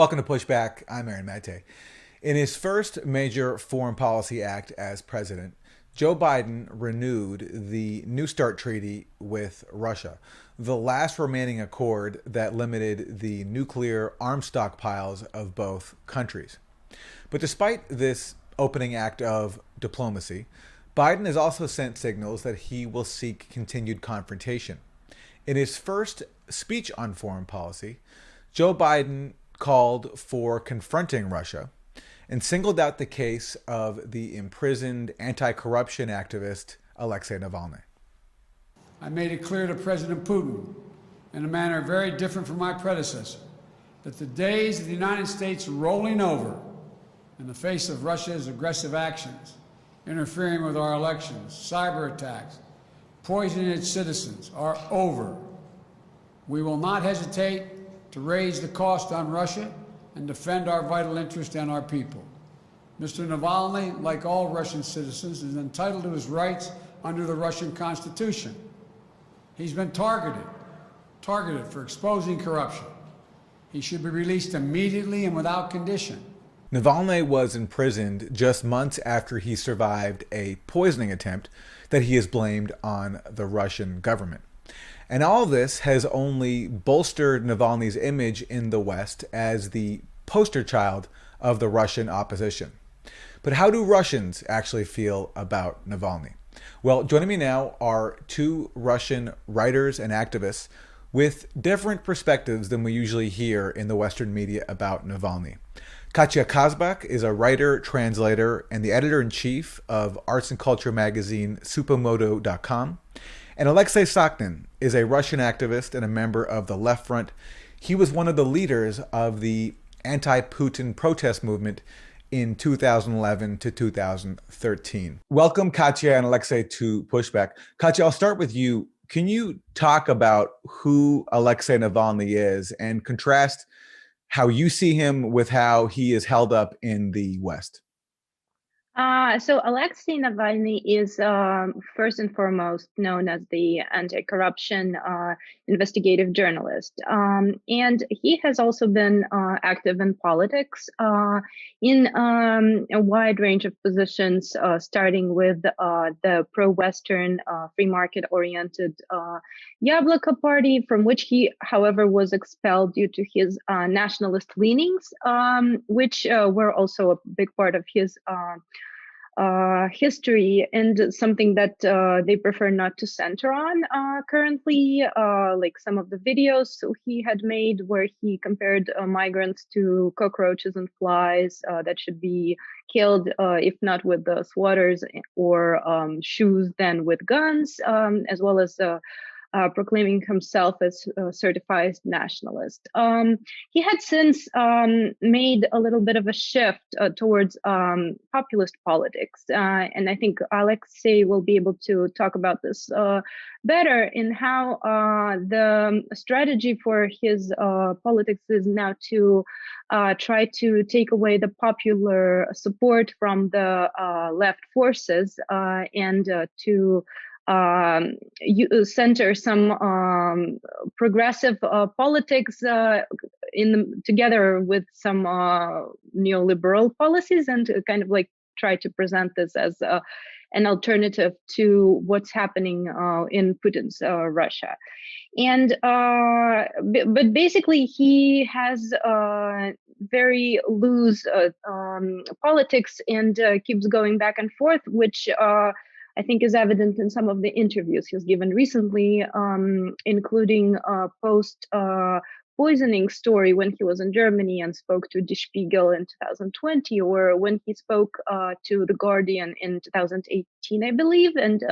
Welcome to Pushback. I'm Aaron Maté. In his first major foreign policy act as president, Joe Biden renewed the New START treaty with Russia, the last remaining accord that limited the nuclear arms stockpiles of both countries. But despite this opening act of diplomacy, Biden has also sent signals that he will seek continued confrontation. In his first speech on foreign policy, Joe Biden called for confronting Russia and singled out the case of the imprisoned anti-corruption activist Alexei Navalny. I made it clear to President Putin, in a manner very different from my predecessor, that the days of the United States rolling over in the face of Russia's aggressive actions, interfering with our elections, cyber attacks, poisoning its citizens, are over. We will not hesitate to raise the cost on Russia and defend our vital interest and our people. Mr. Navalny, like all Russian citizens, is entitled to his rights under the Russian Constitution. He's been targeted for exposing corruption. He should be released immediately and without condition. Navalny was imprisoned just months after he survived a poisoning attempt that he has blamed on the Russian government. And all of this has only bolstered Navalny's image in the West as the poster child of the Russian opposition. But how do Russians actually feel about Navalny? Well, joining me now are two Russian writers and activists with different perspectives than we usually hear in the Western media about Navalny. Katya Kazbek is a writer, translator, and the editor-in-chief of arts and culture magazine Supermoto.com. And Alexey Sakhnin is a Russian activist and a member of the Left Front. He was one of the leaders of the anti-Putin protest movement in 2011 to 2013. Welcome, Katya and Alexey, to Pushback. Katya, I'll start with you. Can you talk about who Alexei Navalny is and contrast how you see him with how he is held up in the West? So Alexei Navalny is first and foremost known as the anti-corruption investigative journalist. And he has also been active in politics in a wide range of positions, starting with the pro-Western, free market-oriented Yabloko party, from which he, however, was expelled due to his nationalist leanings, which were also a big part of his history and something that they prefer not to center on currently, like some of the videos he had made where he compared migrants to cockroaches and flies that should be killed, if not with the swatters or shoes, then with guns, as well as proclaiming himself as a certified nationalist. He had since made a little bit of a shift towards populist politics. And I think Alexei will be able to talk about this better in how the strategy for his politics is now to try to take away the popular support from the left forces and to center some progressive politics together with some neoliberal policies, and to kind of like try to present this as an alternative to what's happening in Putin's Russia. And but basically he has very loose politics and keeps going back and forth, which I think is evident in some of the interviews he's given recently, including a post-poisoning story when he was in Germany and spoke to Die Spiegel in 2020, or when he spoke to The Guardian in 2018, I believe, and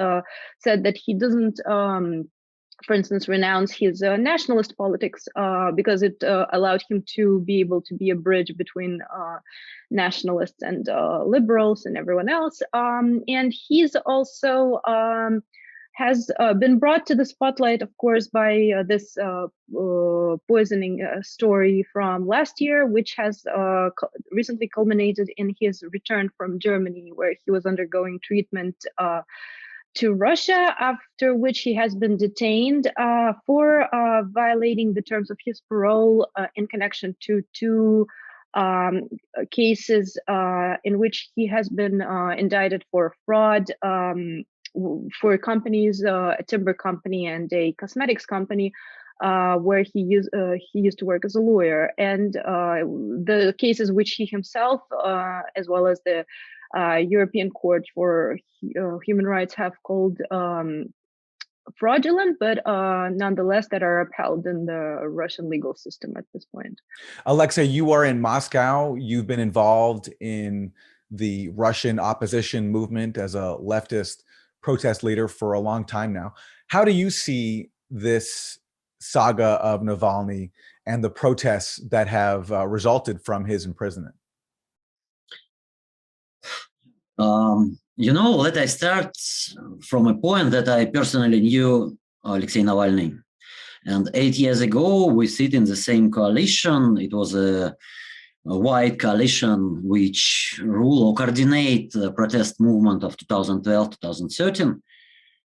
said that he doesn't, for instance, renounce his nationalist politics because it allowed him to be able to be a bridge between nationalists and liberals and everyone else. And he's also has been brought to the spotlight, of course, by this poisoning story from last year, which has recently culminated in his return from Germany, where he was undergoing treatment to Russia, after which he has been detained for violating the terms of his parole in connection to two cases in which he has been indicted for fraud for companies, a timber company and a cosmetics company, where he used to work as a lawyer, and the cases which he himself, as well as the European Court for Human Rights, have called fraudulent, but nonetheless that are upheld in the Russian legal system at this point. Alexei, you are in Moscow. You've been involved in the Russian opposition movement as a leftist protest leader for a long time now. How do you see this saga of Navalny and the protests that have resulted from his imprisonment? Let I start from a point that I personally knew Alexei Navalny. And 8 years ago, we sit in the same coalition. It was a wide coalition which rule or coordinate the protest movement of 2012, 2013.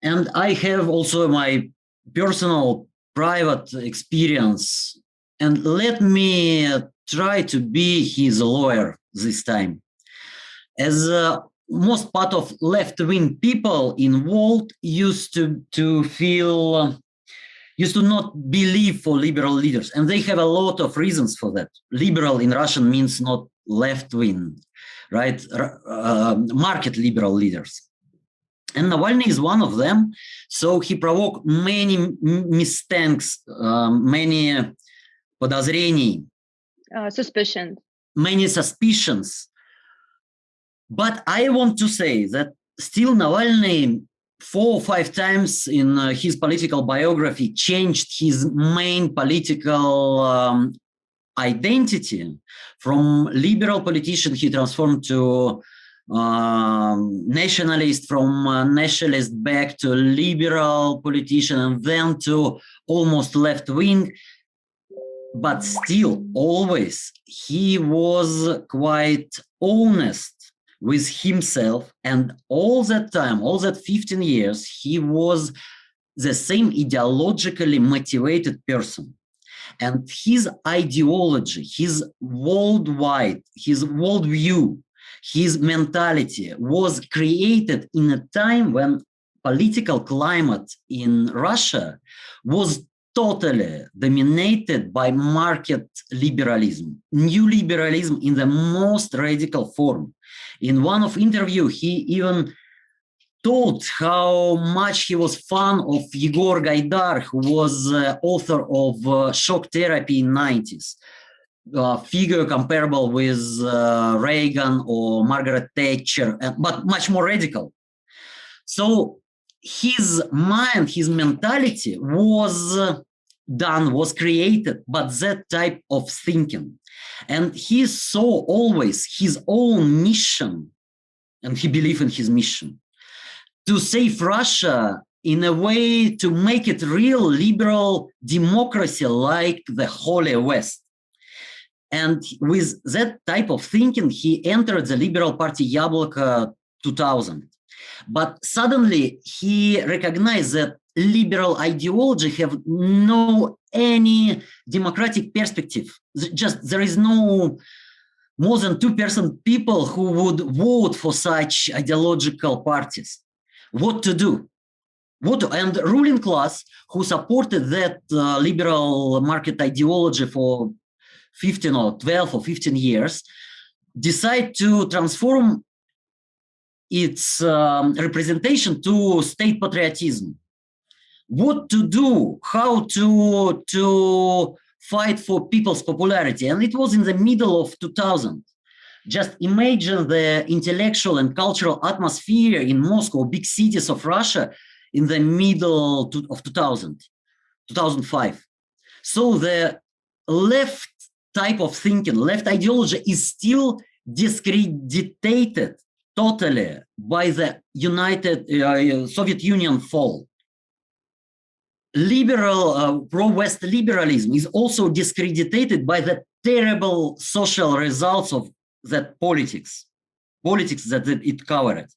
And I have also my personal private experience. And let me try to be his lawyer this time. As most part of left-wing people involved used to not believe for liberal leaders, and they have a lot of reasons for that. Liberal in Russian means not left-wing, right? Market liberal leaders. And Navalny is one of them. So he provoked many mistakes, many подозрений, suspicions. Many suspicions. But I want to say that still Navalny 4 or 5 times in his political biography changed his main political identity. From liberal politician, he transformed to nationalist, from nationalist back to liberal politician, and then to almost left-wing. But still, always, he was quite honest with himself, and all that time, all that 15 years, he was the same ideologically motivated person. And his ideology, his worldwide, his worldview, his mentality was created in a time when political climate in Russia was totally dominated by market liberalism, new liberalism in the most radical form. In one of interview, he even told how much he was fan of Yegor Gaidar, who was author of Shock Therapy in 90s, a figure comparable with Reagan or Margaret Thatcher, but much more radical. So his mind, his mentality was created, but that type of thinking. And he saw always his own mission, and he believed in his mission, to save Russia in a way to make it real liberal democracy like the Holy West. And with that type of thinking, he entered the Liberal Party Yabloko 2000. But suddenly he recognized that liberal ideology have no any democratic perspective. Just there is no more than 2% people who would vote for such ideological parties. What to do? And the ruling class who supported that liberal market ideology for 15 or 12 or 15 years decide to transform its representation to state patriotism. What to do, how to fight for people's popularity. And it was in the middle of 2000. Just imagine the intellectual and cultural atmosphere in Moscow, big cities of Russia, in the middle of 2005. So the left type of thinking, left ideology is still discredited totally by the Soviet Union fall. Liberal, pro-West liberalism is also discredited by the terrible social results of that politics that it covered.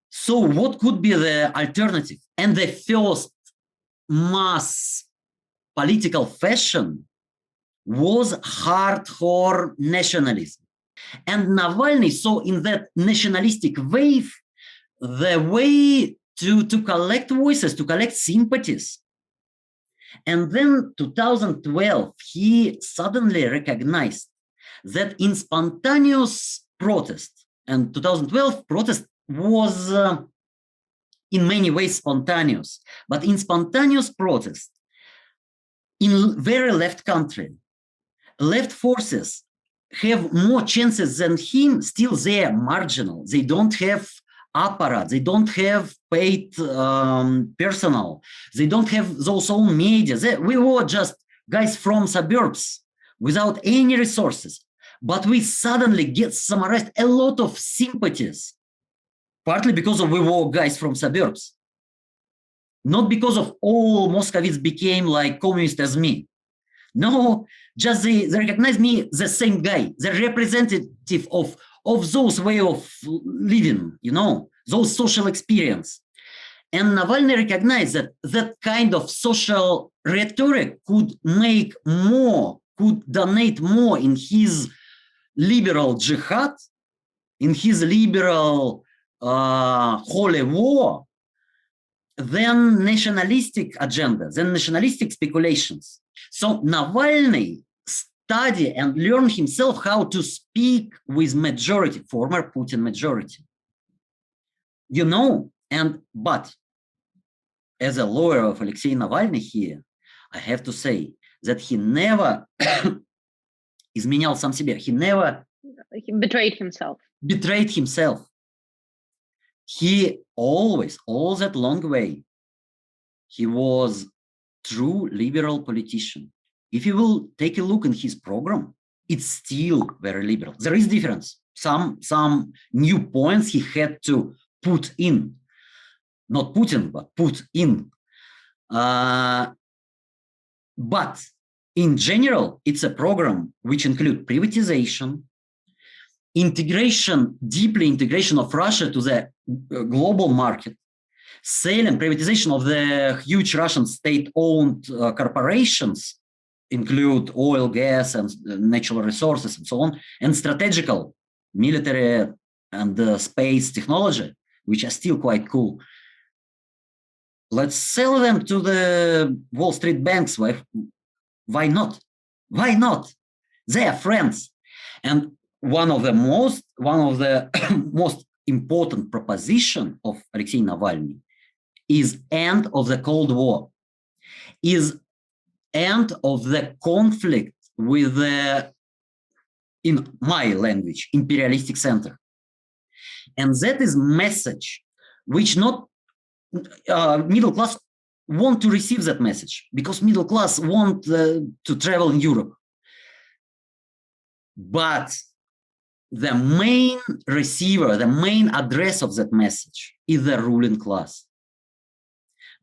So what could be the alternative? And the first mass political fashion was hardcore nationalism. And Navalny saw in that nationalistic wave the way to collect voices, to collect sympathies. And then 2012, he suddenly recognized that in spontaneous protest, and 2012 protest was in many ways spontaneous, but in spontaneous protest, in very left country, left forces have more chances than him. Still they are marginal. They don't have apparatus. They don't have paid personnel. They don't have those own media. We were just guys from suburbs without any resources. But we suddenly get summarized a lot of sympathies, partly because we were guys from suburbs. Not because of all Moscovites became like communist as me. No, just they recognize me the same guy, the representative of those way of living, you know, those social experience. And Navalny recognized that that kind of social rhetoric could make more, could donate more in his liberal jihad, in his liberal holy war, than nationalistic agenda, than nationalistic speculations. So Navalny studied and learned himself how to speak with majority, former Putin majority. You know, but as a lawyer of Alexei Navalny here, I have to say that he never изменял сам себе. He never betrayed himself. Betrayed himself. He always, all that long way, he was true liberal politician. If you will take a look in his program, it's still very liberal. There is difference. Some new points he had to put in. Not Putin, but put in. But in general, it's a program which includes privatization, deeply integration of Russia to the global market, sale and privatization of the huge Russian state-owned corporations, include oil, gas, and natural resources, and so on, and strategical military and space technology, which are still quite cool. Let's sell them to the Wall Street banks. Why not? Why not? They are friends. And one of the most important proposition of Alexei Navalny is end of the Cold War, is end of the conflict with the, in my language, imperialistic center. And that is message which not middle class want to receive that message, because middle class want to travel in Europe. But the main receiver, the main address of that message is the ruling class.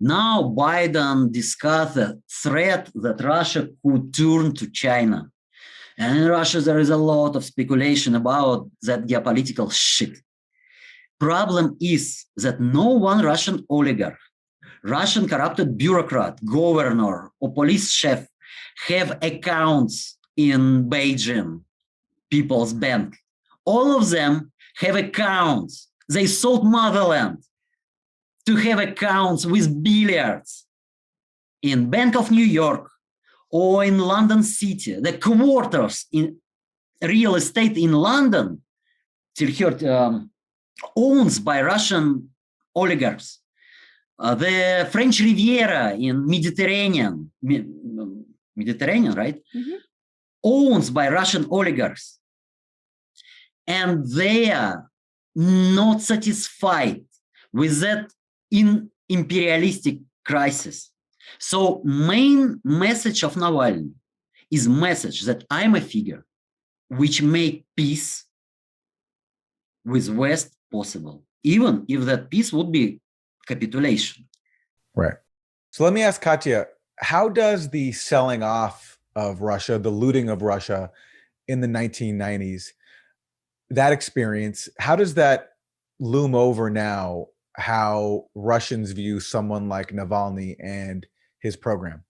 Now Biden discussed the threat that Russia could turn to China. And in Russia, there is a lot of speculation about that geopolitical shit. Problem is that no one Russian oligarch, Russian corrupted bureaucrat, governor, or police chef have accounts in Beijing People's Bank. All of them have accounts. They sold motherland to have accounts with billiards in Bank of New York or in London City. The quarters in real estate in London owns by Russian oligarchs. The French Riviera in Mediterranean, right? Mm-hmm. Owns by Russian oligarchs. And they are not satisfied with that imperialistic crisis. So main message of Navalny is message that I'm a figure which make peace with West possible, even if that peace would be capitulation. Right. So let me ask Katya, how does the selling off of Russia, the looting of Russia in the 1990s, that experience, how does that loom over now how Russians view someone like Navalny and his program?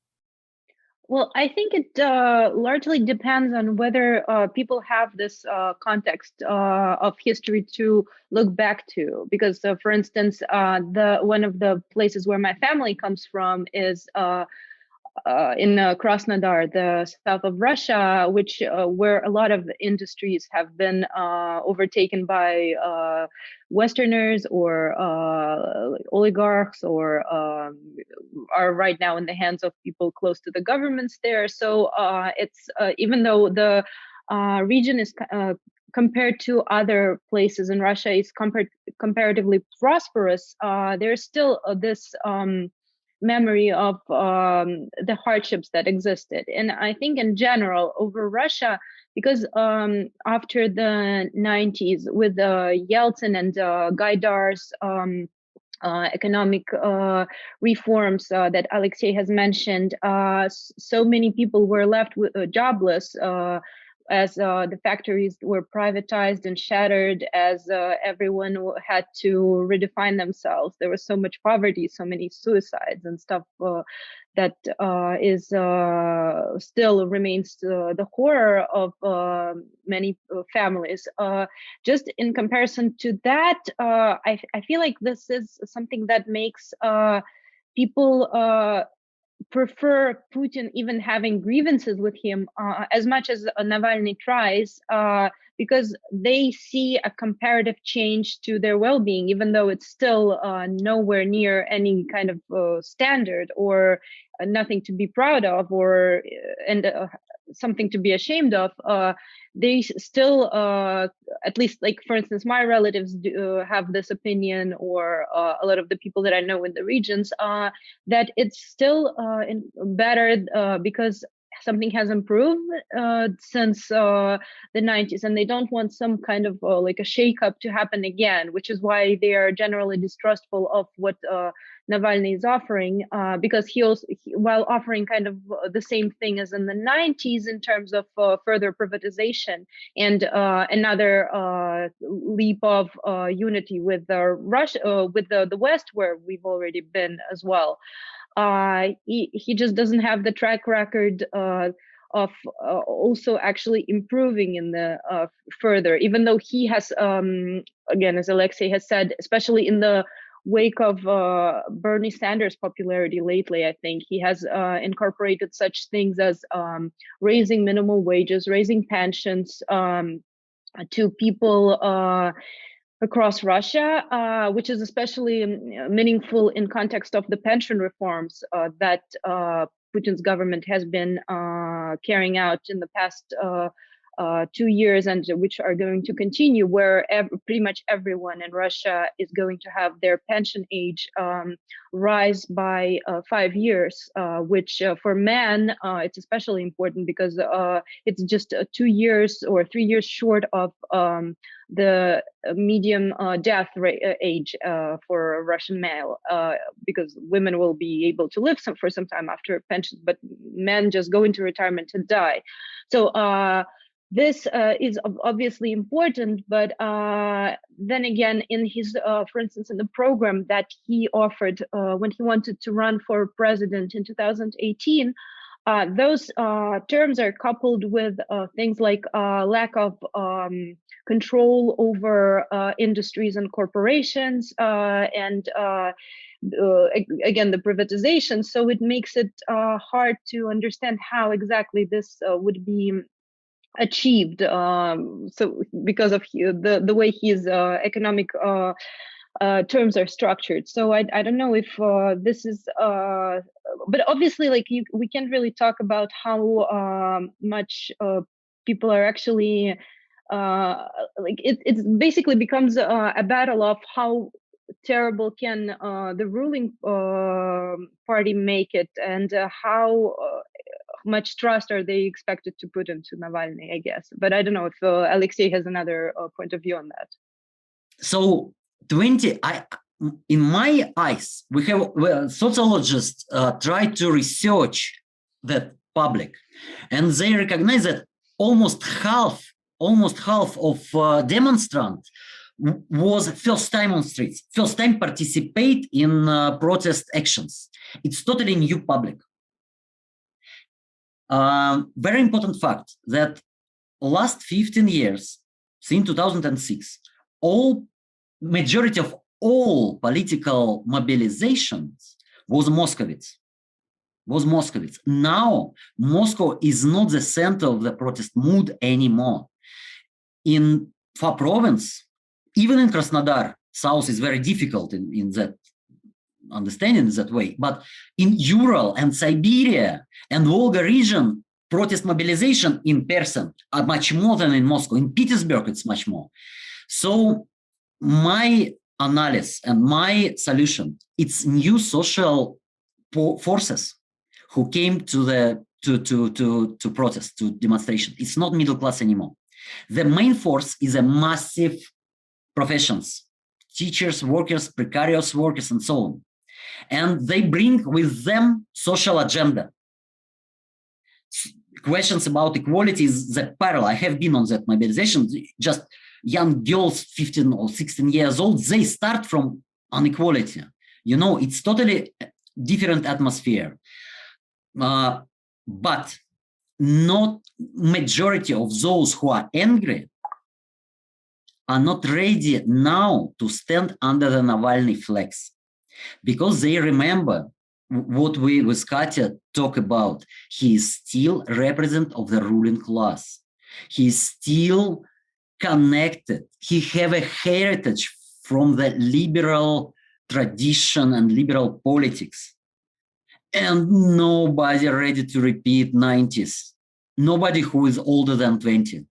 Well, I think it largely depends on whether people have this context of history to look back to. Because, for instance, the one of the places where my family comes from is in Krasnodar, the south of Russia, which where a lot of industries have been overtaken by Westerners or oligarchs, or are right now in the hands of people close to the governments there. So it's even though the region is compared to other places in Russia is comparatively prosperous, there's still this memory of the hardships that existed. And I think in general over Russia, because after the 90s with Yeltsin and Gaidar's economic reforms that Alexei has mentioned, so many people were left jobless, as the factories were privatized and shattered, as everyone had to redefine themselves. There was so much poverty, so many suicides and stuff that is still remains the horror of many families. Just in comparison to that, I feel like this is something that makes people prefer Putin even having grievances with him as much as Navalny tries, because they see a comparative change to their well-being, even though it's still nowhere near any kind of standard, or nothing to be proud of, or and something to be ashamed of. They still, at least, like, for instance, my relatives have this opinion, or a lot of the people that I know in the regions, that it's still better because something has improved since the 90s, and they don't want some kind of like a shakeup to happen again, which is why they are generally distrustful of what Navalny is offering, because he also, while offering kind of the same thing as in the 90s in terms of further privatization and another leap of unity with Russia, with the West, where we've already been as well. He just doesn't have the track record of also actually improving in the further, even though he has, again, as Alexei has said, especially in the wake of Bernie Sanders' popularity lately, I think he has incorporated such things as raising minimum wages, raising pensions to people across Russia, which is especially meaningful in context of the pension reforms that Putin's government has been carrying out in the past 2 years, and which are going to continue, where pretty much everyone in Russia is going to have their pension age rise by 5 years, which for men, it's especially important because it's just 2 years or 3 years short of the medium death age for a Russian male, because women will be able to live for some time after pension, but men just go into retirement and die. So this is obviously important, but then again, in his, for instance, in the program that he offered when he wanted to run for president in 2018, those terms are coupled with things like lack of control over industries and corporations, and again, the privatization. So it makes it hard to understand how exactly this would be achieved. So because of the way his economic terms are structured. So I don't know if this is, but obviously, like, we can't really talk about how much people are actually like it basically becomes a battle of how terrible can the ruling party make it, and how much trust are they expected to put into Navalny, I guess. But I don't know if Alexei has another point of view on that. So in my eyes, sociologists try to research that public, and they recognize that almost half of demonstrants was first time on streets, first time participate in protest actions. It's totally new public. Very important fact that last 15 years, since 2006, majority of all political mobilizations was Moscovites. Now, Moscow is not the center of the protest mood anymore. In Far province, even in Krasnodar, south is very difficult in that understanding that way. But in Ural and Siberia and Volga region, protest mobilization in person are much more than in Moscow. In Petersburg, it's much more. So my analysis and my solution, it's new social forces who came to protest, to demonstration. It's not middle class anymore. The main force is a massive professions, teachers, workers, precarious workers, and so on. And they bring with them social agenda. Questions about equality is the parallel. I have been on that mobilization. Just young girls, 15 or 16 years old, they start from inequality. You know, it's totally different atmosphere. But not majority of those who are angry are not ready now to stand under the Navalny flags, because they remember what we with Katya talk about. He is still representative of the ruling class. He is still connected. He have a heritage from the liberal tradition and liberal politics. And nobody ready to repeat 90s. Nobody who is older than 20.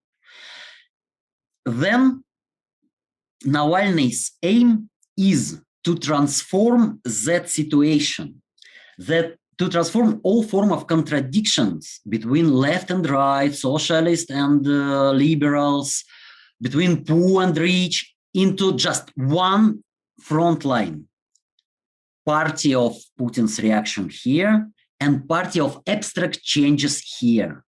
Then Navalny's aim is to transform that situation, that to transform all form of contradictions between left and right, socialist and liberals, between poor and rich, into just one front line. Party of Putin's reaction here and party of abstract changes here.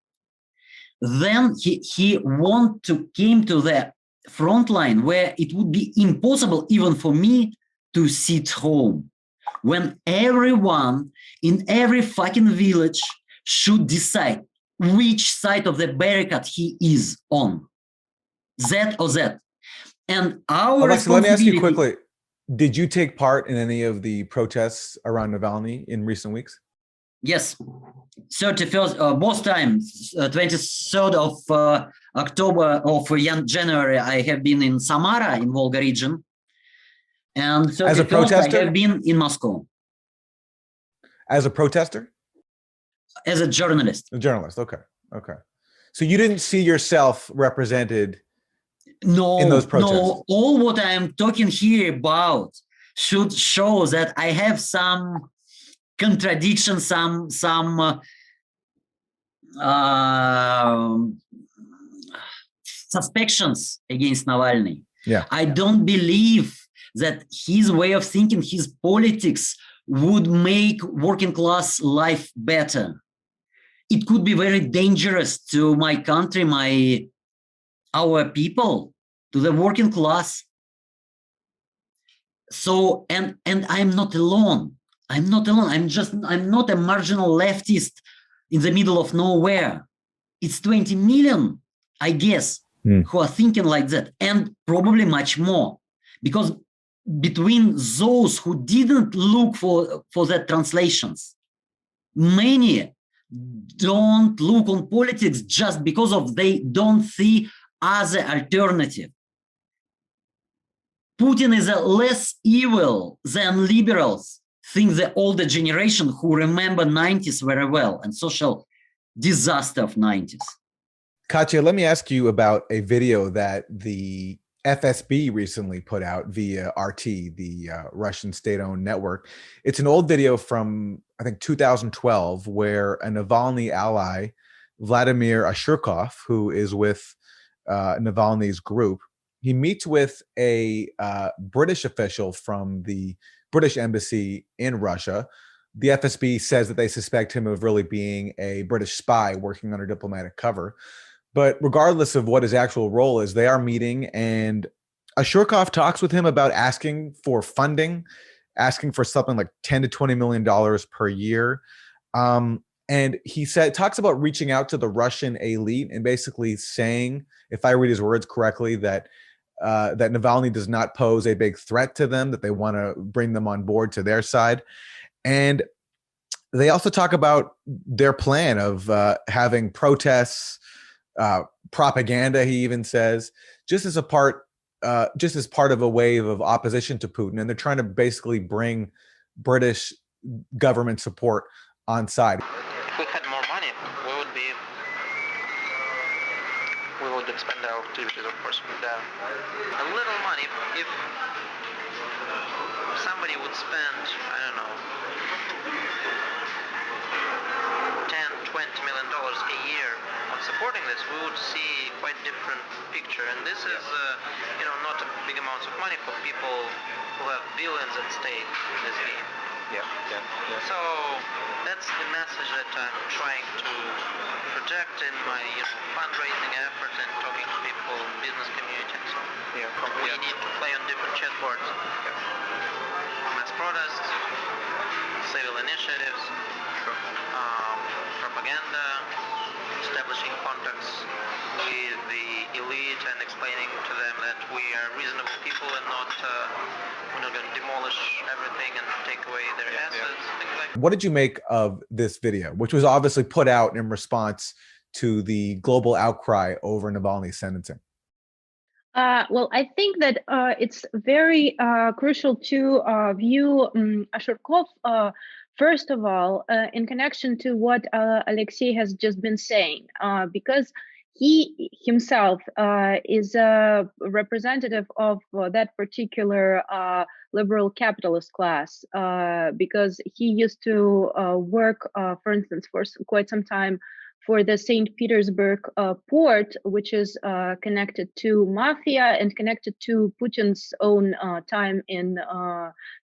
Then he want to came to the front line where it would be impossible even for me to sit home, when everyone in every fucking village should decide which side of the barricade he is on, that or that. And our Alexei, let me ask you quickly, did you take part in any of the protests around Navalny in recent weeks? Yes, 31st, both times, 23rd of October of January, I have been in Samara in Volga region. And 31st, as a protester? I have been in Moscow. As a protester? As a journalist. A journalist, okay, okay. So you didn't see yourself represented in those protests? No, all what I am talking here about should show that I have some contradiction, some suspicions against Navalny. Yeah. I don't believe that his way of thinking, his politics would make working class life better. It could be very dangerous to my country, our people, to the working class. So, and I'm not alone. I'm not alone. I'm not a marginal leftist in the middle of nowhere. It's 20 million, I guess, who are thinking like that, and probably much more. Because between those who didn't look for the translations, many don't look on politics just because of they don't see other alternative. Putin is less evil than liberals think the older generation who remember 90s very well and social disaster of 90s. Katya, let me ask you about a video that the FSB recently put out via RT, the Russian state-owned network. It's an old video from, I think, 2012, where a Navalny ally, Vladimir Ashurkov, who is with Navalny's group, he meets with a British official from the British embassy in Russia. The FSB says that they suspect him of really being a British spy working under diplomatic cover. But regardless of what his actual role is, they are meeting, and Ashurkov talks with him about asking for funding, asking for something like $10 to $20 million per year. And he talks about reaching out to the Russian elite and basically saying, if I read his words correctly, that that Navalny does not pose a big threat to them, that they want to bring them on board to their side. And they also talk about their plan of having protests, propaganda, he even says, just as part of a wave of opposition to Putin. And they're trying to basically bring British government support on side. If we had more money, we would expand our activities, of course, with a little money. If somebody would spend, I don't know, $10-20 million a year on supporting this, we would see quite different picture. And this is, not a big amounts of money for people who have billions at stake in this game. Yeah. So that's the message that I'm trying to project in my fundraising effort and talking to people, business community, and so on. We need to play on different chessboards. Mass protests, civil initiatives, propaganda, establishing contacts with the elite and explaining to them that we are reasonable people and we're not going to demolish everything and take away their assets, things like that. What did you make of this video, which was obviously put out in response to the global outcry over Navalny's sentencing? Well, I think that it's very crucial to view Ashurkov, first of all, in connection to what Alexei has just been saying, because he himself is a representative of that particular liberal capitalist class, because he used to work, for instance, for quite some time for the St. Petersburg port, which is connected to mafia and connected to Putin's own time in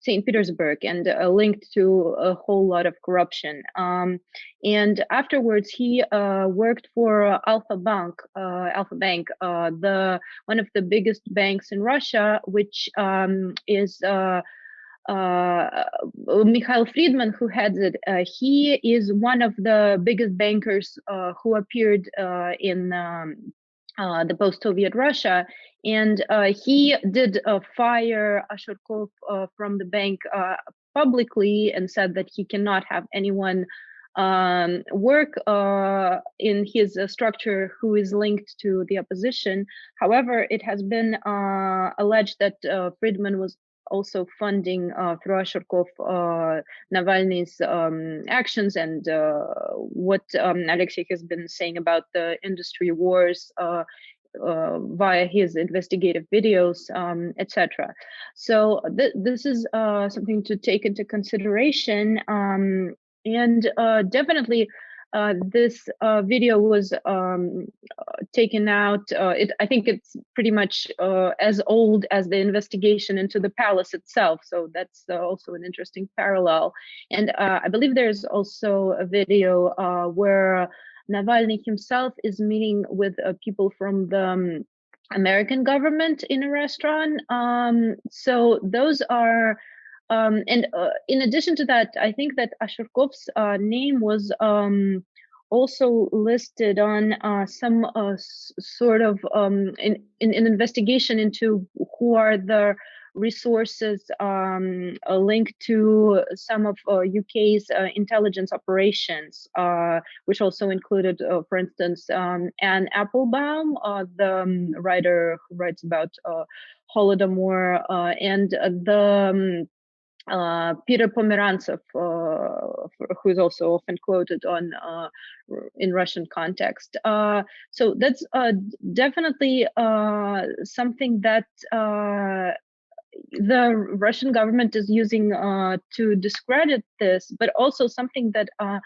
St. Petersburg and linked to a whole lot of corruption. And afterwards, he worked for Alfa Bank, one of the biggest banks in Russia, which is Mikhail Friedman, who heads it. He is one of the biggest bankers who appeared in the post-Soviet Russia, and he did fire Ashurkov from the bank publicly and said that he cannot have anyone work in his structure who is linked to the opposition. However, it has been alleged that Friedman was also funding through Ashurkov Navalny's actions, and what Alexei has been saying about the industry wars via his investigative videos, etc. So this is something to take into consideration, and definitely this video was taken out. I think it's pretty much as old as the investigation into the palace itself. So that's also an interesting parallel. And I believe there's also a video where Navalny himself is meeting with people from the American government in a restaurant. So those are and in addition to that, I think that Ashurkov's name was also listed on some sort of in an investigation into who are the resources linked to some of UK's intelligence operations, which also included, for instance, Anne Applebaum, the writer who writes about Holodomor, and the Peter Pomerantsev, who is also often quoted on in Russian context. So that's definitely something that the Russian government is using to discredit this, but also something that I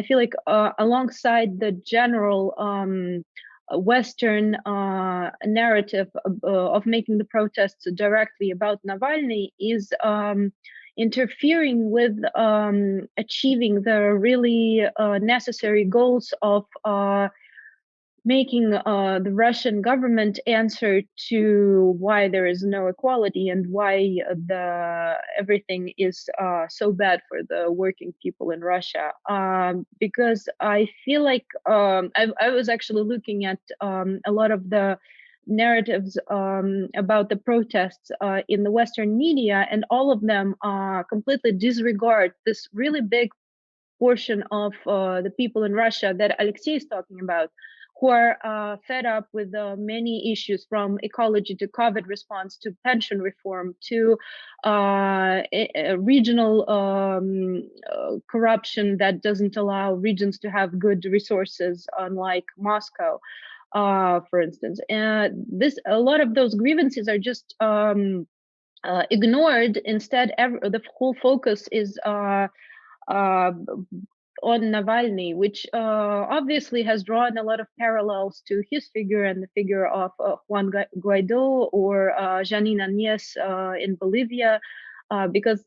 feel like alongside the general Western narrative of making the protests directly about Navalny is interfering with achieving the really necessary goals of making the Russian government answer to why there is no equality and why everything is so bad for the working people in Russia. Because I feel like I was actually looking at a lot of the narratives about the protests in the Western media, and all of them completely disregard this really big portion of the people in Russia that Alexei is talking about, who are fed up with many issues, from ecology to COVID response to pension reform to regional corruption that doesn't allow regions to have good resources, unlike Moscow, for instance. And a lot of those grievances are just ignored. Instead, the whole focus is on Navalny, which obviously has drawn a lot of parallels to his figure and the figure of Juan Guaido or Janine Áñez in Bolivia, because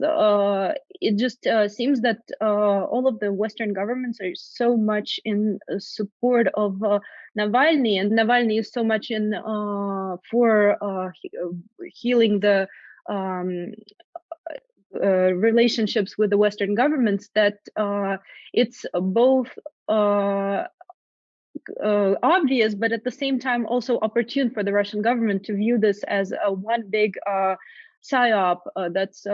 it just seems that all of the Western governments are so much in support of Navalny, and Navalny is so much in for healing the relationships with the Western governments, that it's both obvious, but at the same time also opportune for the Russian government to view this as one big psyop that's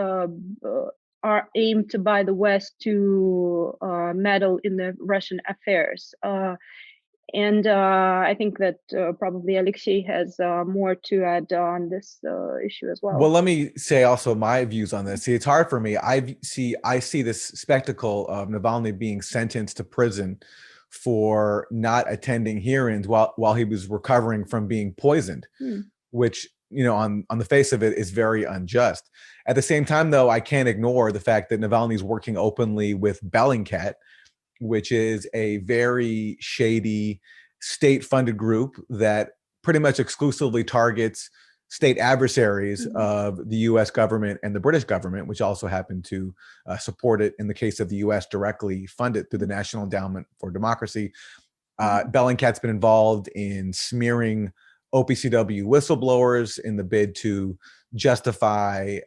are aimed by the West to meddle in the Russian affairs. And I think that probably Alexei has more to add on this issue as well. Well, let me say also my views on this. See, it's hard for me. I see this spectacle of Navalny being sentenced to prison for not attending hearings while he was recovering from being poisoned, which, you know, on the face of it is very unjust. At the same time, though, I can't ignore the fact that Navalny is working openly with Bellingcat, which is a very shady state-funded group that pretty much exclusively targets state adversaries of the U.S. government and the British government, which also happen to support it in the case of the U.S. directly fund it through the National Endowment for Democracy. Bellingcat's been involved in smearing OPCW whistleblowers in the bid to justify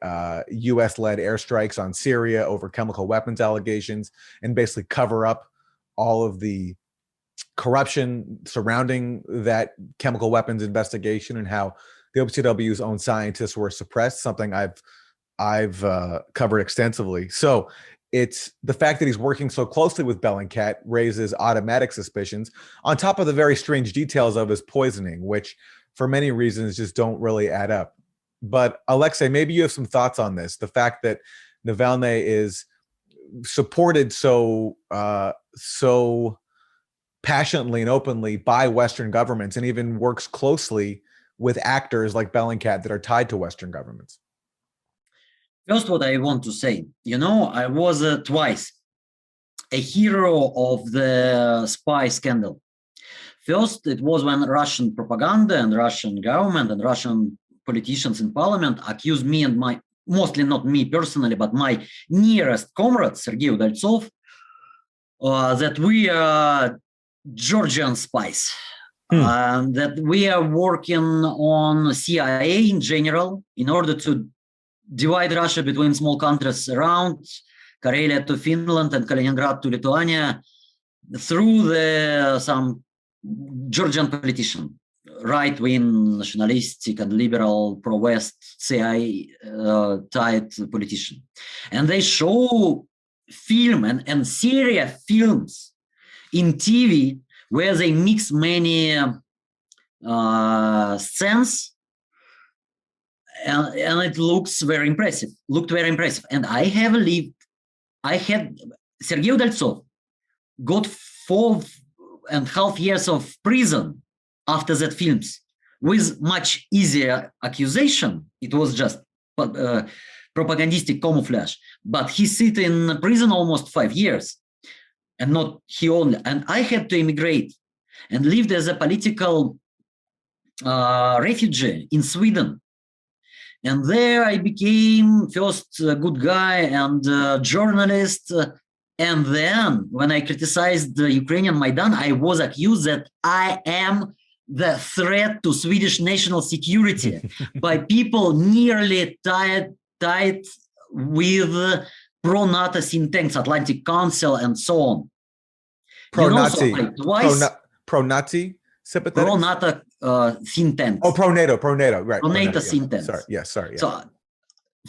U.S.-led airstrikes on Syria over chemical weapons allegations and basically cover up all of the corruption surrounding that chemical weapons investigation and how the OPCW's own scientists were suppressed, something I've covered extensively. So it's the fact that he's working so closely with Bellingcat raises automatic suspicions, on top of the very strange details of his poisoning, which for many reasons just don't really add up. But Alexei, maybe you have some thoughts on this. The fact that Navalny is supported so passionately and openly by Western governments, and even works closely with actors like Bellingcat that are tied to Western governments. First, what I want to say, you know, I was twice a hero of the spy scandal. First, it was when Russian propaganda and Russian government and Russian politicians in parliament accused me and my, mostly not me personally, but my nearest comrade, Sergei Udaltsov, that we are Georgian spies, that we are working on CIA in general in order to divide Russia between small countries around, Karelia to Finland and Kaliningrad to Lithuania, through some Georgian politician, right-wing, nationalistic and liberal, pro-West, CIA-tied politician. And they show film and Syria films in TV where they mix many scenes, and it looks very impressive, And I had Sergei Udaltsov got 4.5 years of prison after that films with much easier accusation. It was just propagandistic camouflage, but he sit in prison almost 5 years, and not he only. And I had to immigrate and lived as a political refugee in Sweden. And there I became first a good guy and journalist, And then when I criticized the Ukrainian Maidan, I was accused that I am the threat to Swedish national security by people nearly tied with pro-NATO think tanks, Atlantic Council, and so on. Pro-Nazi, so twice pro-Nazi sympathetic. pro-NATO think tanks. Oh, pro-NATO, right? Pro-NATO yeah. think tanks. Sorry. Yeah. So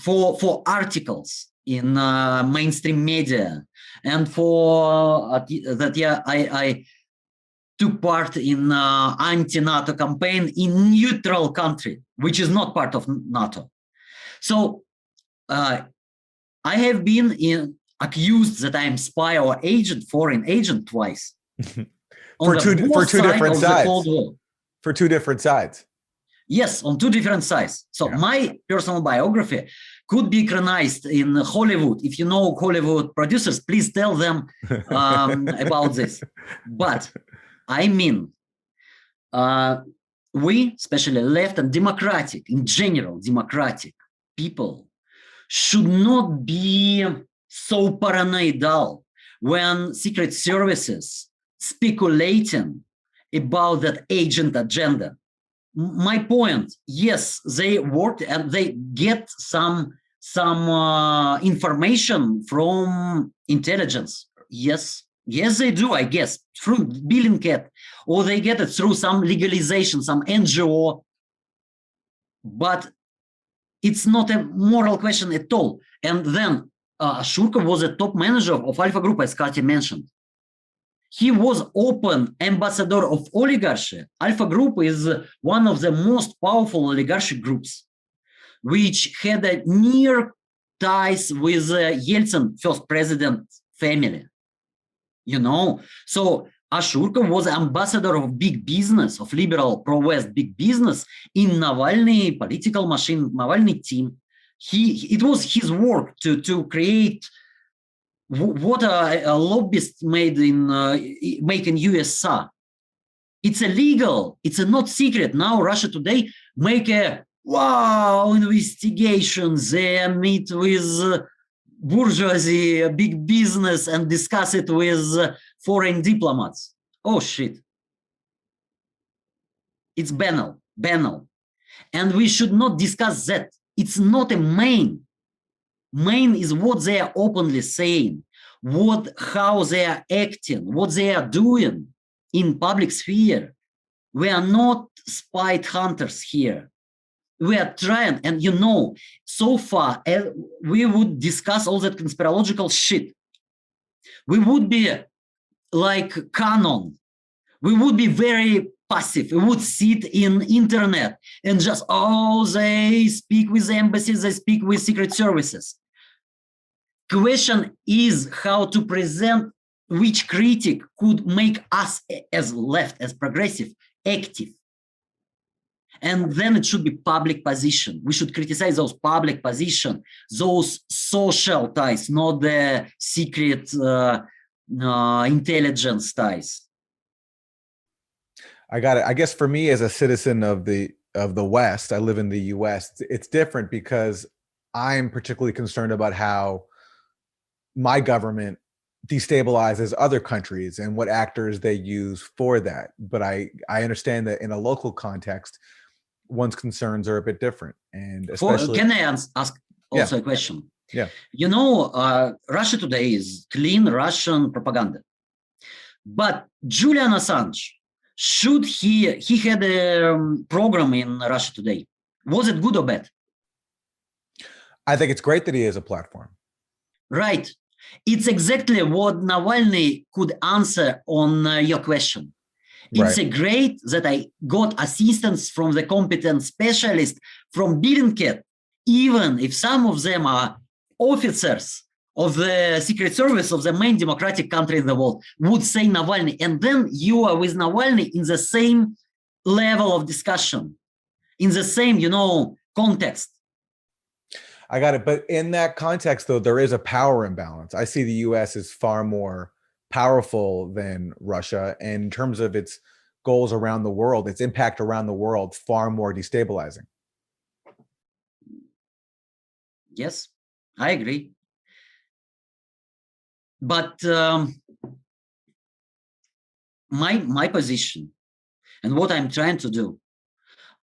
for articles in mainstream media, and for I took part in anti-NATO campaign in neutral country, which is not part of NATO. So I have been accused that I am spy or foreign agent twice. for two different sides. For two different sides. Yes, on two different sides. So my personal biography could be economized in Hollywood. If you know Hollywood producers, please tell them about this. But I mean, we, especially left and democratic, in general, democratic people, should not be so paranoidal when secret services speculating about that agent agenda. My point, yes, they work and they get some information from intelligence. Yes, they do, I guess, through Bellingcat, or they get it through some legalization, some NGO. But it's not a moral question at all. And then Ashurkov was a top manager of Alpha Group, as Katya mentioned. He was open ambassador of oligarchy. Alpha Group is one of the most powerful oligarchic groups, which had a near ties with Yeltsin, first president family. So Ashurkov was ambassador of big business, of liberal pro-West big business in Navalny political machine, Navalny team. It was his work to create what a lobbyist made in USA. It's illegal. It's not secret. Now Russia Today make a investigation. They meet with bourgeoisie, big business, and discuss it with foreign diplomats. Oh shit! It's banal. And we should not discuss that. It's not a main. Main is what they are openly saying, how they are acting, what they are doing in public sphere. We are not spy hunters here. We are trying, and so far we would discuss all that conspirological shit. We would be like Canon. We would be very passive. We would sit in internet and just, they speak with embassies, they speak with secret services. Question is how to present which critic could make us as left, as progressive, active. And then it should be public position. We should criticize those public position, those social ties, not the secret intelligence ties. I got it. I guess for me as a citizen of the West, I live in the US, it's different because I'm particularly concerned about how my government destabilizes other countries and what actors they use for that. But I understand that in a local context, one's concerns are a bit different. And especially, can I ask also a question? Yeah. Russia Today is clean Russian propaganda. But Julian Assange, he had a program in Russia Today. Was it good or bad? I think it's great that he has a platform. Right. It's exactly what Navalny could answer on your question. It's great that I got assistance from the competent specialist from Bellingcat, even if some of them are officers of the Secret Service of the main democratic country in the world, would say Navalny. And then you are with Navalny in the same level of discussion, in the same, context. I got it. But in that context, though, there is a power imbalance. I see the US as far more powerful than Russia. And in terms of its goals around the world, its impact around the world, far more destabilizing. Yes, I agree. But my position and what I'm trying to do,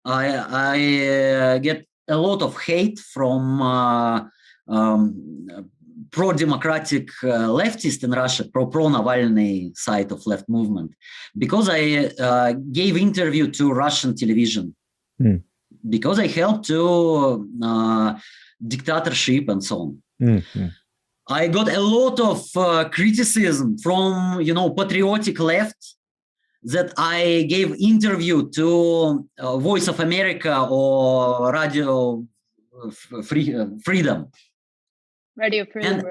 I get a lot of hate from pro-democratic leftists in Russia, pro-Navalny side of left movement, because I gave interview to Russian television, because I helped to dictatorship and so on. I got a lot of criticism from, patriotic left, that I gave interview to Voice of America or Radio Freedom. Radio Freedom. And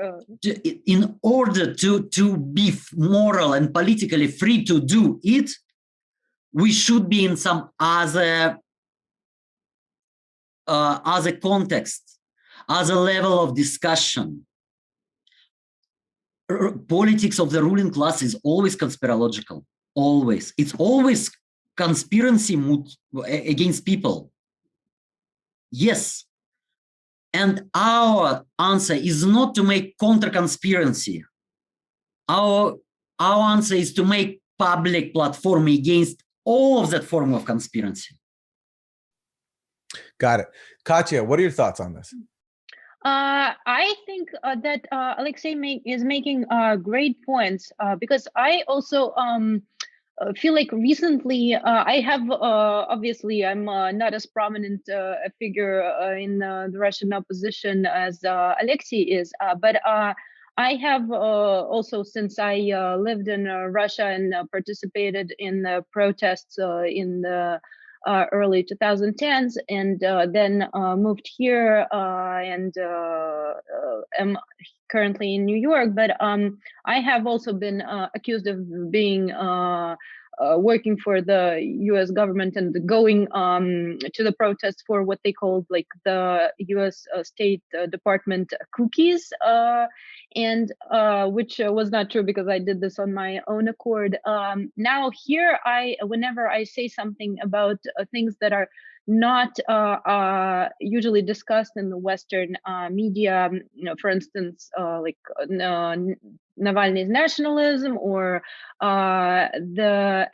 in order to be moral and politically free to do it, we should be in some other context, other level of discussion. Politics of the ruling class is always conspirological. Always. It's always conspiracy against people. Yes. And our answer is not to make counter-conspiracy. Our answer is to make public platform against all of that form of conspiracy. Got it. Katya, what are your thoughts on this? I think that Alexei is making great points because I also feel like recently I have obviously I'm not as prominent a figure in the Russian opposition as Alexei is, but I have also, since I lived in Russia and participated in the protests in the early 2010s, and then moved here and am currently in New York. But I have also been accused of being working for the U.S. government and going to the protests for what they called like the U.S. State Department cookies, and which was not true because I did this on my own accord. Now here, whenever I say something about things that are not usually discussed in the Western media, for instance, like Navalny's nationalism, or the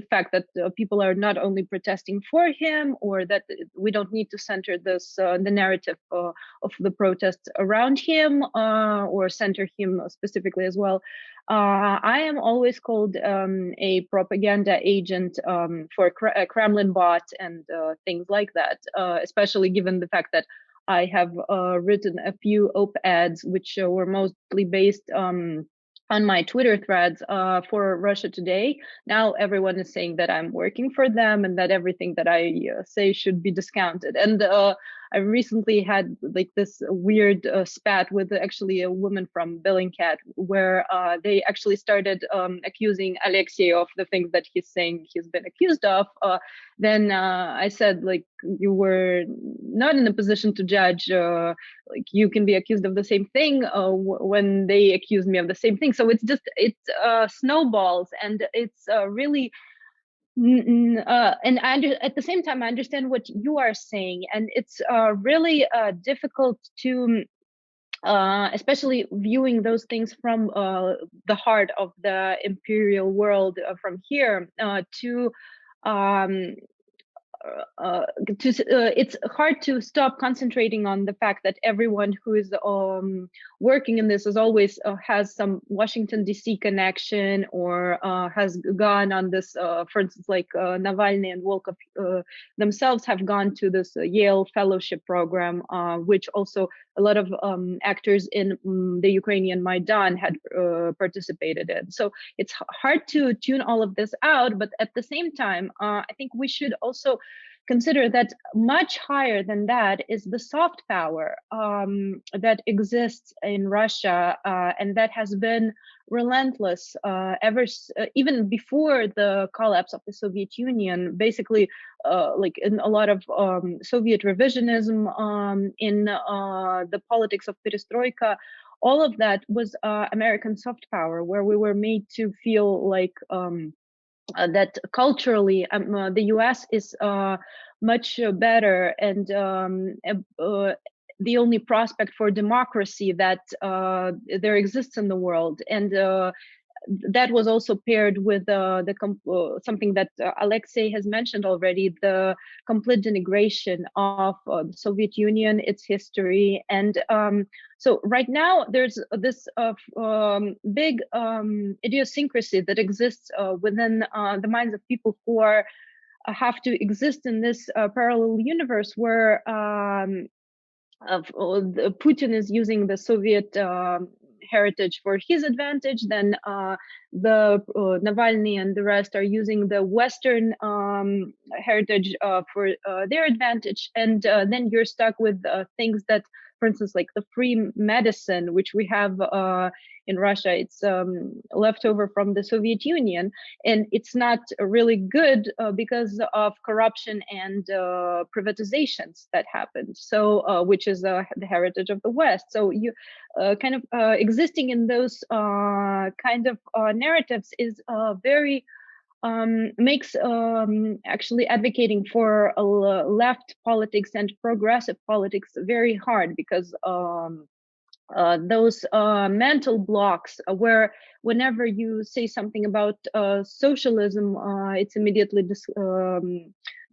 fact that people are not only protesting for him, or that we don't need to center this the narrative of the protests around him, or center him specifically as well. I am always called a propaganda agent for a Kremlin bot and things like that, especially given the fact that I have written a few op-eds which were mostly based on my Twitter threads for Russia Today. Now everyone is saying that I'm working for them and that everything that I say should be discounted. And I recently had like this weird spat with actually a woman from Bellingcat, where they actually started accusing Alexei of the things that he's saying he's been accused of. Then I said, like, you were not in a position to judge, like you can be accused of the same thing when they accuse me of the same thing. So it's snowballs, and it's really and at the same time, I understand what you are saying, and it's really difficult to, especially viewing those things from the heart of the imperial world from here, it's hard to stop concentrating on the fact that everyone who is working in this is always has some Washington DC connection, or has gone on this, for instance, like Navalny and Volkov themselves have gone to this Yale fellowship program, which also a lot of actors in the Ukrainian Maidan had participated in. So it's hard to tune all of this out, but at the same time, I think we should also consider that much higher than that is the soft power that exists in Russia, and that has been relentless even before the collapse of the Soviet Union. Basically, like in a lot of Soviet revisionism, in the politics of perestroika, all of that was American soft power, where we were made to feel like that culturally the US is much better, and the only prospect for democracy that there exists in the world. And that was also paired with something that Alexei has mentioned already, the complete denigration of the Soviet Union, its history. And so right now there's this big idiosyncrasy that exists within the minds of people who are have to exist in this parallel universe where Putin is using the Soviet heritage for his advantage, then the Navalny and the rest are using the Western heritage for their advantage, and then you're stuck with things that, for instance, like the free medicine, which we have in Russia, it's left over from the Soviet Union, and it's not really good because of corruption and privatizations that happened. So, which is the heritage of the West. So you kind of existing in those kind of narratives is very makes actually advocating for left politics and progressive politics very hard, because those mental blocks where whenever you say something about socialism, it's immediately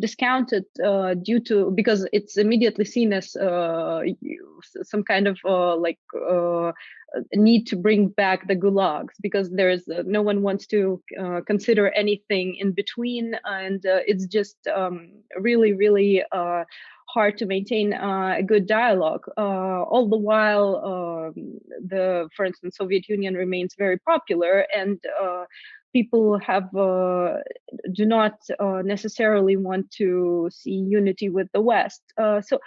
discounted because it's immediately seen as some kind of need to bring back the gulags, because there's no one wants to consider anything in between, and it's just really hard to maintain a good dialogue. All the while, for instance, Soviet Union remains very popular, and people do not necessarily want to see unity with the West. So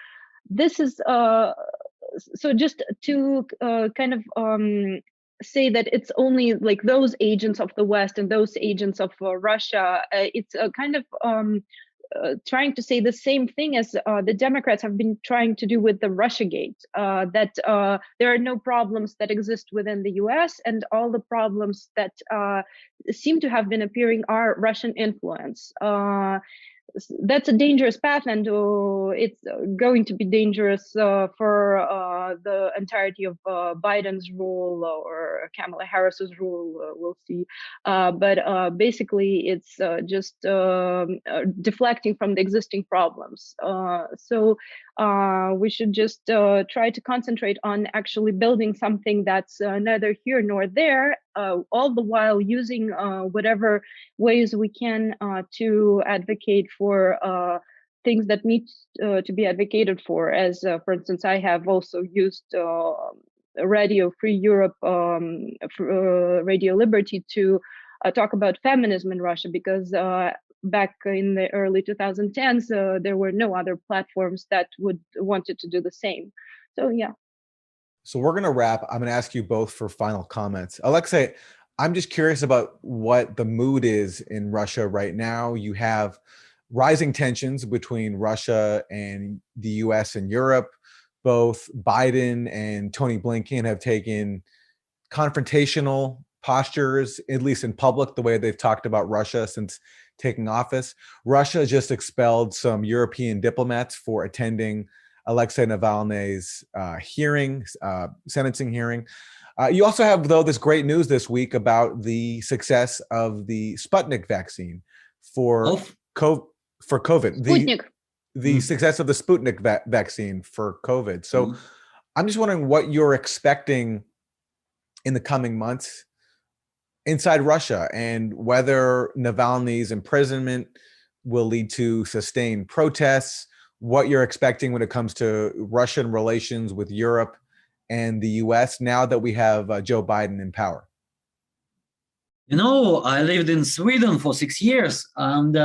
this is so just to kind of say that it's only like those agents of the West and those agents of Russia. It's a kind of trying to say the same thing as the Democrats have been trying to do with the Russiagate, that there are no problems that exist within the US, and all the problems that seem to have been appearing are Russian influence. That's a dangerous path, and it's going to be dangerous for the entirety of Biden's rule or Kamala Harris's rule. We'll see. But basically, it's just deflecting from the existing problems. So we should just try to concentrate on actually building something that's neither here nor there, all the while using whatever ways we can to advocate for things that need to be advocated for. As for instance, I have also used Radio Free Europe, Radio Liberty to talk about feminism in Russia, because back in the early 2010s, there were no other platforms that wanted to do the same. So yeah. So we're going to wrap. I'm going to ask you both for final comments. Alexei, I'm just curious about what the mood is in Russia right now. You have rising tensions between Russia and the US and Europe. Both Biden and Tony Blinken have taken confrontational postures, at least in public, the way they've talked about Russia since taking office. Russia just expelled some European diplomats for attending Alexei Navalny's sentencing hearing. You also have, though, this great news this week about the success of the Sputnik vaccine for COVID. Sputnik. The success of the Sputnik vaccine for COVID. So I'm just wondering what you're expecting in the coming months inside Russia, and whether Navalny's imprisonment will lead to sustained protests, what you're expecting when it comes to Russian relations with Europe and the US now that we have Joe Biden in power. You know, I lived in Sweden for 6 years, and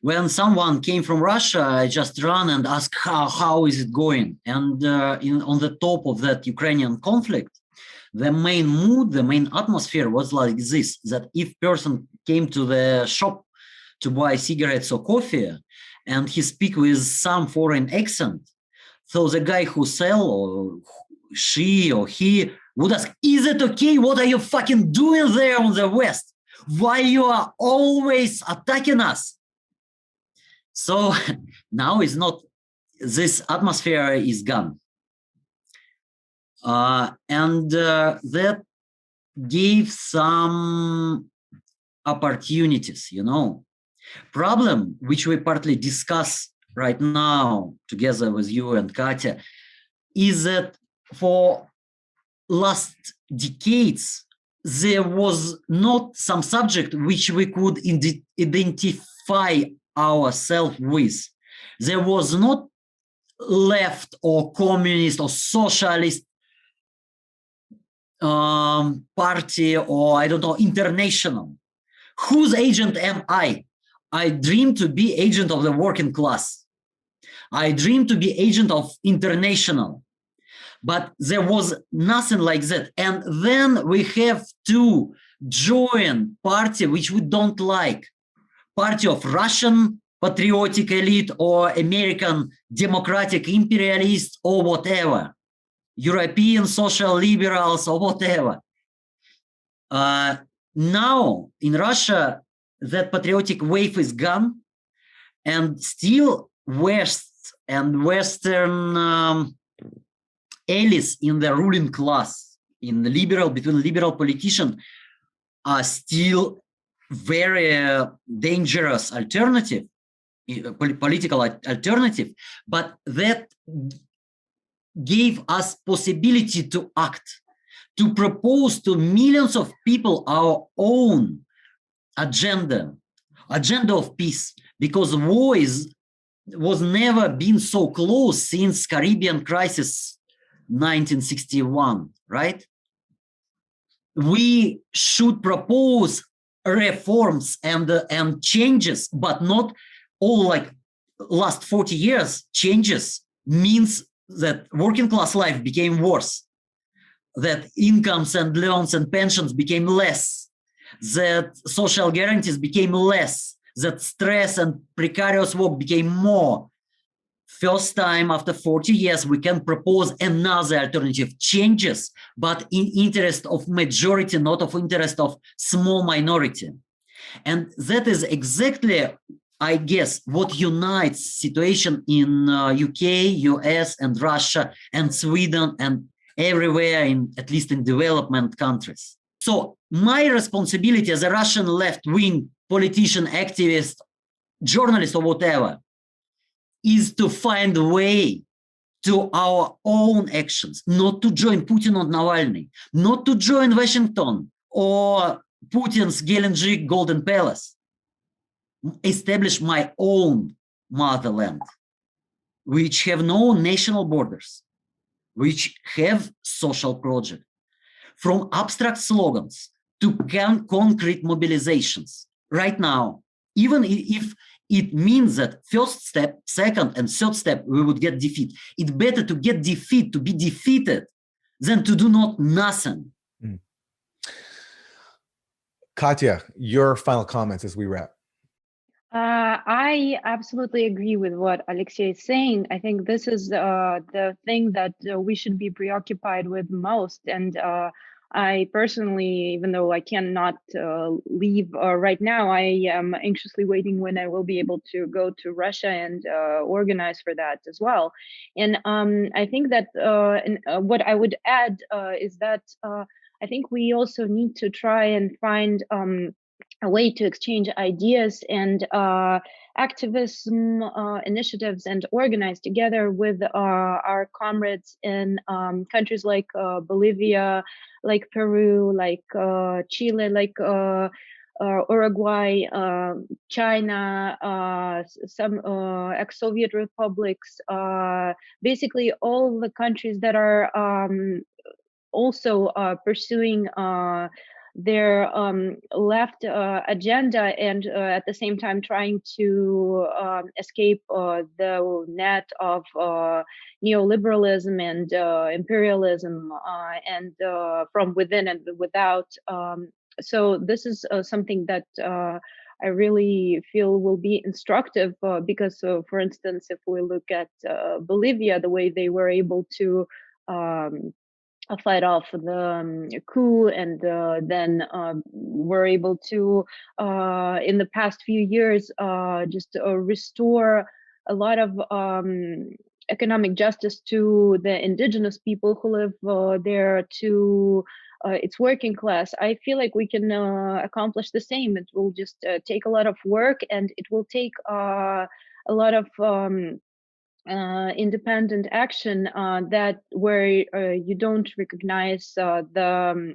when someone came from Russia, I just ran and asked how is it going. And on the top of that Ukrainian conflict, the main mood, the main atmosphere was like this: that if person came to the shop to buy cigarettes or coffee, and he speak with some foreign accent, so the guy who sell, or she or he, would ask, "Is it okay? What are you fucking doing there on the West? Why you are always attacking us?" So now it's not this atmosphere is gone. And that gave some opportunities, you know. Problem, which we partly discuss right now together with you and Katya, is that for last decades, there was not some subject which we could identify ourselves with. There was not left or communist or socialist party or, I don't know, international. Whose agent am I? I dream to be agent of the working class. I dream to be agent of international. But there was nothing like that. And then we have to join party which we don't like. Party of Russian patriotic elite or American democratic imperialists or whatever. European social liberals or whatever. Now in Russia, that patriotic wave is gone, and still West and Western allies in the ruling class, in the between liberal politicians, are still very dangerous alternative, political alternative, but that gave us possibility to act, to propose to millions of people our own agenda of peace, because war was never been so close since Caribbean crisis 1961, right? We should propose reforms and changes, but not all like last 40 years changes means that working class life became worse, that incomes and loans and pensions became less, that social guarantees became less, that stress and precarious work became more. First time after 40 years, we can propose another alternative changes, but in interest of majority, not of interest of small minority. And that is exactly, I guess, what unites situation in UK, US, and Russia, and Sweden, and everywhere, at least in development countries. So my responsibility as a Russian left-wing politician, activist, journalist, or whatever, is to find a way to our own actions, not to join Putin or Navalny, not to join Washington or Putin's Gelendzhik Golden Palace. Establish my own motherland, which have no national borders, which have social project. From abstract slogans to concrete mobilizations right now, even if it means that first step, second, and third step, we would get defeat. It's better to get defeat, to be defeated, than to do nothing. Mm. Katya, your final comments as we wrap. I absolutely agree with what Alexei is saying. I think this is the thing that we should be preoccupied with most. And I personally, even though I cannot leave right now, I am anxiously waiting when I will be able to go to Russia and organize for that as well. And I think that what I would add is that I think we also need to try and find a way to exchange ideas and activism initiatives and organize together with our comrades in countries like Bolivia, like Peru, like Chile, like Uruguay, China, some ex-Soviet republics, basically all the countries that are also pursuing their left agenda and at the same time trying to escape the net of neoliberalism and imperialism and from within and without. So this is something that I really feel will be instructive because, for instance, if we look at Bolivia, the way they were able to fight off the coup and then were able to in the past few years just restore a lot of economic justice to the indigenous people who live there, to its working class, I feel like we can accomplish the same. It will just take a lot of work, and it will take a lot of independent action that where you don't recognize the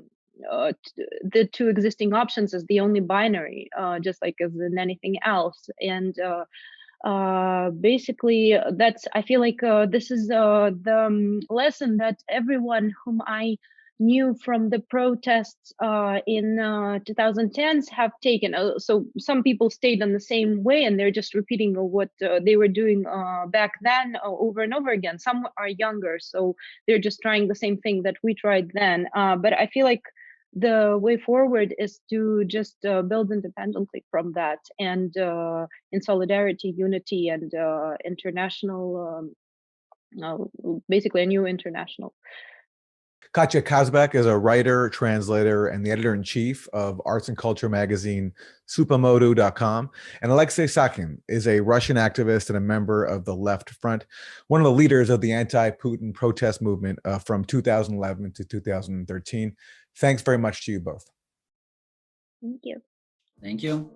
two existing options as the only binary, just like as in anything else. And basically, I feel like this is the lesson that everyone whom I knew from the protests in 2010s have taken. So some people stayed on the same way, and they're just repeating what they were doing back then over and over again. Some are younger, so they're just trying the same thing that we tried then. But I feel like the way forward is to just build independently from that, and in solidarity, unity, and international, basically a new international. Katya Kazbek is a writer, translator, and the editor-in-chief of arts and culture magazine Supamodu.com. And Alexey Sakhnin is a Russian activist and a member of the Left Front, one of the leaders of the anti-Putin protest movement from 2011 to 2013. Thanks very much to you both. Thank you. Thank you.